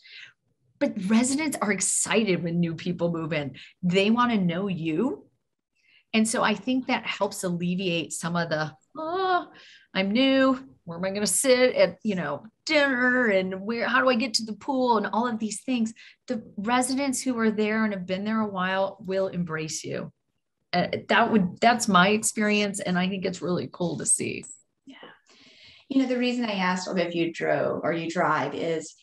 but residents are excited when new people move in. They want to know you. And so I think that helps alleviate some of the, I'm new, where am I going to sit at, dinner, and how do I get to the pool, and all of these things. The residents who are there and have been there a while will embrace you. That's my experience. And I think it's really cool to see. Yeah. The reason I asked if you drove or you drive is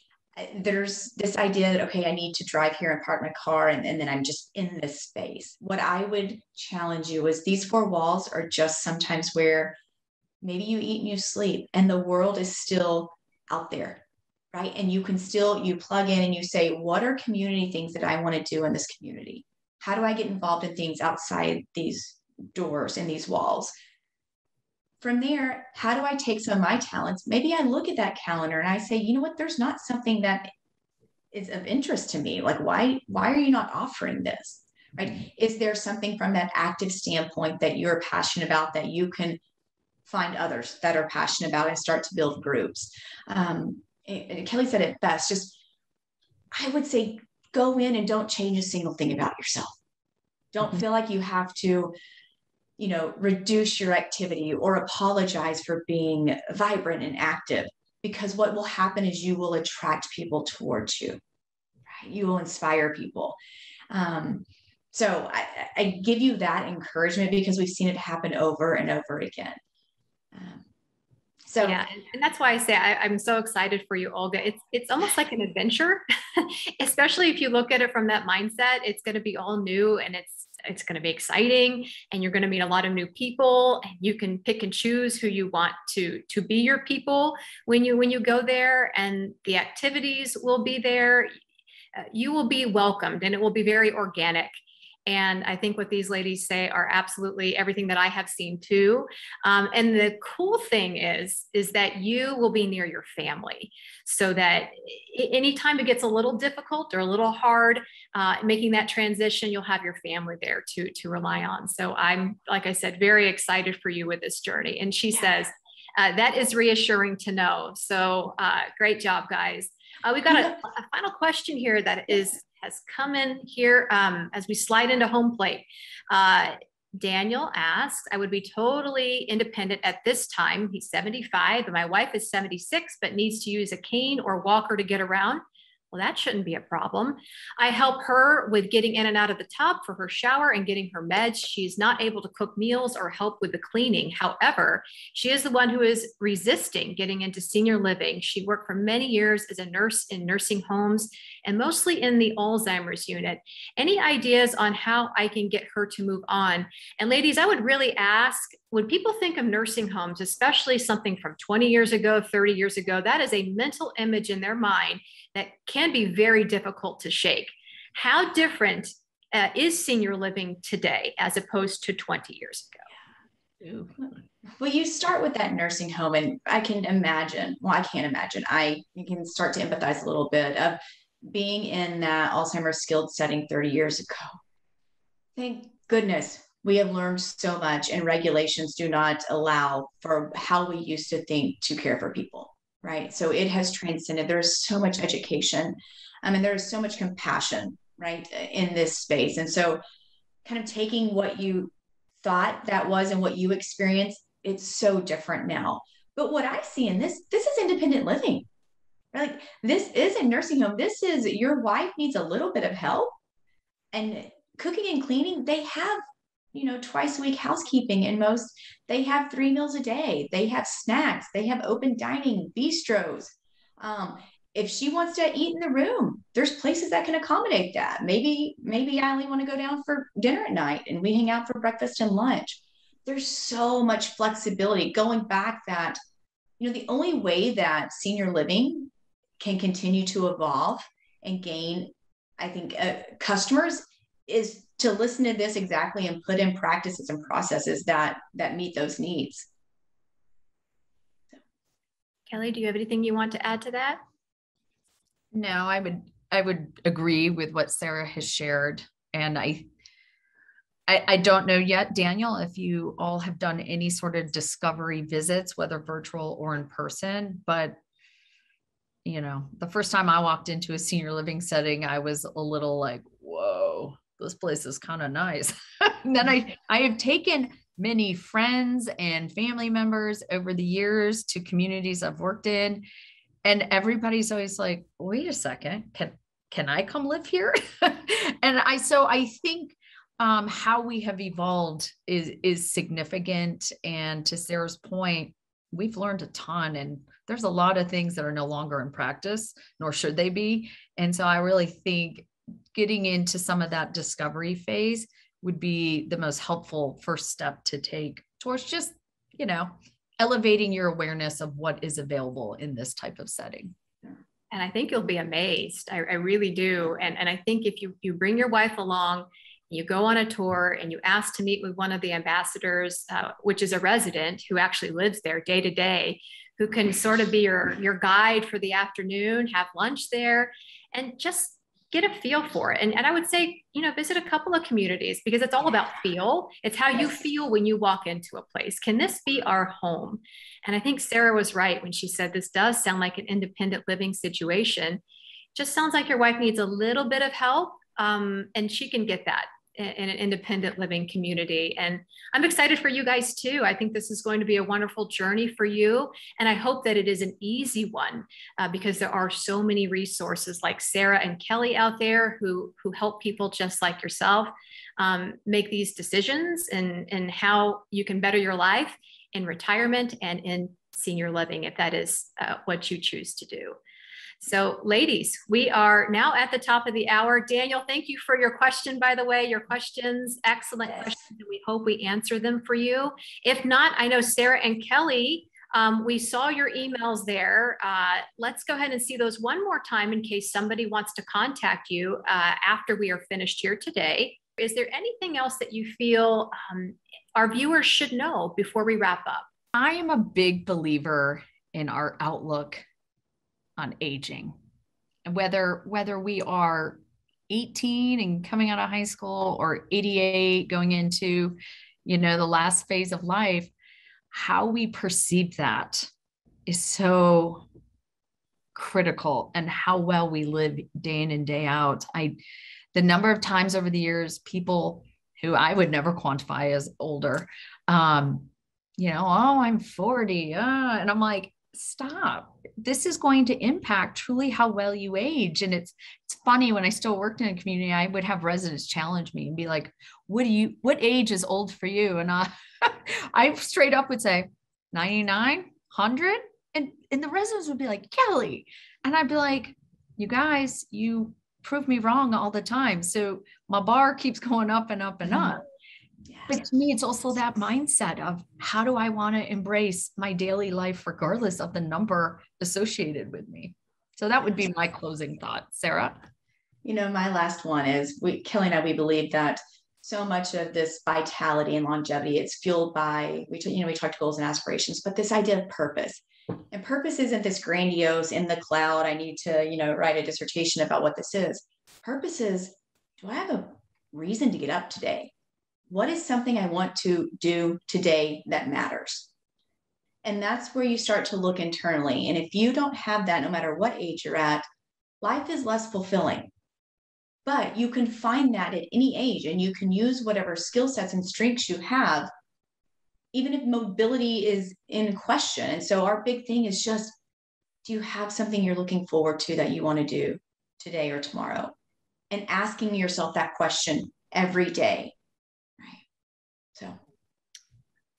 there's this idea that, okay, I need to drive here and park my car, and then I'm just in this space. What I would challenge you is these four walls are just sometimes where maybe you eat and you sleep, and the world is still out there, right? And you plug in and you say, what are community things that I want to do in this community? How do I get involved in things outside these doors and these walls? From there, how do I take some of my talents? Maybe I look at that calendar and I say, you know what, there's not something that is of interest to me. Like, why are you not offering this, right? Is there something from that active standpoint that you're passionate about that you can find others that are passionate about and start to build groups? And Kelly said it best, I would say, go in and don't change a single thing about yourself. Don't feel like you have to, reduce your activity or apologize for being vibrant and active, because what will happen is you will attract people towards you, right? You will inspire people. So I give you that encouragement because we've seen it happen over and over again. So yeah, and that's why I say I'm so excited for you, Olga. It's almost like an adventure, especially if you look at it from that mindset. It's going to be all new, and it's going to be exciting, and you're going to meet a lot of new people, and you can pick and choose who you want to be your people when you go there, and the activities will be there. You will be welcomed, and it will be very organic. And I think what these ladies say are absolutely everything that I have seen too. And the cool thing is that you will be near your family, so that anytime it gets a little difficult or a little hard, making that transition, you'll have your family there to rely on. So I'm, like I said, very excited for you with this journey. And she says, that is reassuring to know. So great job, guys. We've got a final question here that has come in here as we slide into home plate. Daniel asks, I would be totally independent at this time. He's 75 and my wife is 76, but needs to use a cane or walker to get around. Well, that shouldn't be a problem. I help her with getting in and out of the tub for her shower and getting her meds. She's not able to cook meals or help with the cleaning. However, she is the one who is resisting getting into senior living. She worked for many years as a nurse in nursing homes and mostly in the Alzheimer's unit. Any ideas on how I can get her to move on? And ladies, I would really ask, when people think of nursing homes, especially something from 20 years ago, 30 years ago, that is a mental image in their mind that can be very difficult to shake. How different is senior living today as opposed to 20 years ago? Well, you start with that nursing home, and I can imagine, well, I can't imagine, you can start to empathize a little bit of being in that Alzheimer's skilled setting 30 years ago. Thank goodness we have learned so much, and regulations do not allow for how we used to think to care for people, right? So it has transcended. There's so much education. And there's so much compassion, right, in this space. And so kind of taking what you thought that was and what you experienced, it's so different now. But what I see in this is independent living. Right? Like, this is a nursing home. This is your wife needs a little bit of help, and cooking and cleaning, they have, twice a week housekeeping, and most, they have 3 meals a day. They have snacks. They have open dining, bistros. If she wants to eat in the room, there's places that can accommodate that. Maybe I only want to go down for dinner at night and we hang out for breakfast and lunch. There's so much flexibility. Going back that, the only way that senior living can continue to evolve and gain, I think, customers is to listen to this exactly and put in practices and processes that meet those needs. Kelly, do you have anything you want to add to that? No, I would agree with what Sarah has shared. And I don't know yet, Daniel, if you all have done any sort of discovery visits, whether virtual or in person, but the first time I walked into a senior living setting, I was a little like, whoa, this place is kind of nice. And then I have taken many friends and family members over the years to communities I've worked in, and everybody's always like, wait a second, can I come live here? And I think how we have evolved is significant. And to Sarah's point, we've learned a ton, and there's a lot of things that are no longer in practice, nor should they be. And so I really think getting into some of that discovery phase would be the most helpful first step to take towards just, elevating your awareness of what is available in this type of setting. And I think you'll be amazed. I really do. And I think if you bring your wife along, you go on a tour and you ask to meet with one of the ambassadors, which is a resident who actually lives there day to day, who can sort of be your guide for the afternoon, have lunch there, and just get a feel for it. And I would say, visit a couple of communities, because it's all about feel. It's how you feel when you walk into a place. Can this be our home? And I think Sarah was right when she said this does sound like an independent living situation. Just sounds like your wife needs a little bit of help, and she can get that in an independent living community. And I'm excited for you guys too. I think this is going to be a wonderful journey for you. And I hope that it is an easy one, because there are so many resources like Sarah and Kelly out there who help people just like yourself make these decisions and how you can better your life in retirement and in senior living if that is what you choose to do. So ladies, we are now at the top of the hour. Daniel, thank you for your question, by the way, your questions, excellent questions. And we hope we answer them for you. If not, I know Sarah and Kelly, we saw your emails there. Let's go ahead and see those one more time in case somebody wants to contact you after we are finished here today. Is there anything else that you feel our viewers should know before we wrap up? I am a big believer in our outlook on aging, and whether we are 18 and coming out of high school or 88 going into, the last phase of life, how we perceive that is so critical, and how well we live day in and day out. The number of times over the years, people who I would never quantify as older, oh, I'm 40. And I'm like, stop. This is going to impact truly how well you age. And it's funny, when I still worked in a community, I would have residents challenge me and be like, what age is old for you? And I straight up would say 99, 100. And the residents would be like, Kelly. And I'd be like, you guys, you prove me wrong all the time. So my bar keeps going up and up and up. Yeah. But to me, it's also that mindset of, how do I want to embrace my daily life regardless of the number associated with me? So that would be my closing thought. Sarah? My last one is, Kelly and I, we believe that so much of this vitality and longevity, it's fueled by, we talked goals and aspirations, but this idea of purpose. And purpose isn't this grandiose in the cloud, I need to, write a dissertation about what this is. Purpose is, do I have a reason to get up today? What is something I want to do today that matters? And that's where you start to look internally. And if you don't have that, no matter what age you're at, life is less fulfilling. But you can find that at any age, and you can use whatever skill sets and strengths you have, even if mobility is in question. And so our big thing is just, do you have something you're looking forward to that you want to do today or tomorrow? And asking yourself that question every day. So,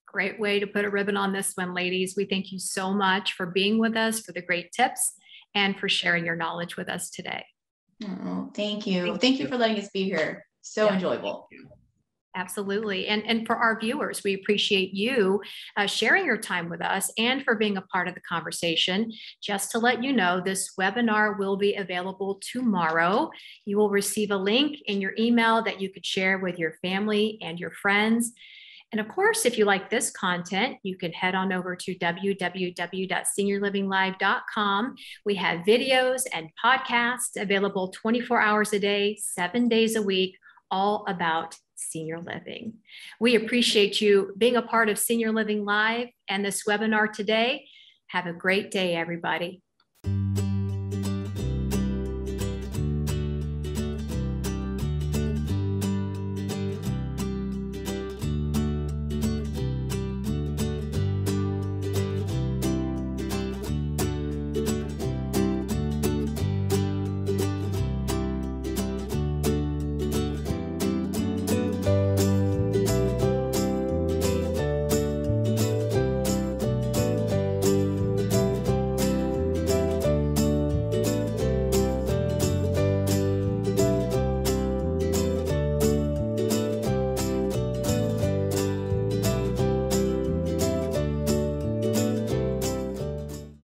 great way to put a ribbon on this one, ladies. We thank you so much for being with us, for the great tips, and for sharing your knowledge with us today. Oh, thank you. Thank you for letting us be here. So enjoyable. Absolutely. And for our viewers, we appreciate you sharing your time with us and for being a part of the conversation. Just to let you know, this webinar will be available tomorrow. You will receive a link in your email that you could share with your family and your friends. And of course, if you like this content, you can head on over to www.seniorlivinglive.com. We have videos and podcasts available 24 hours a day, 7 days a week, all about senior living. We appreciate you being a part of Senior Living Live and this webinar today. Have a great day, everybody.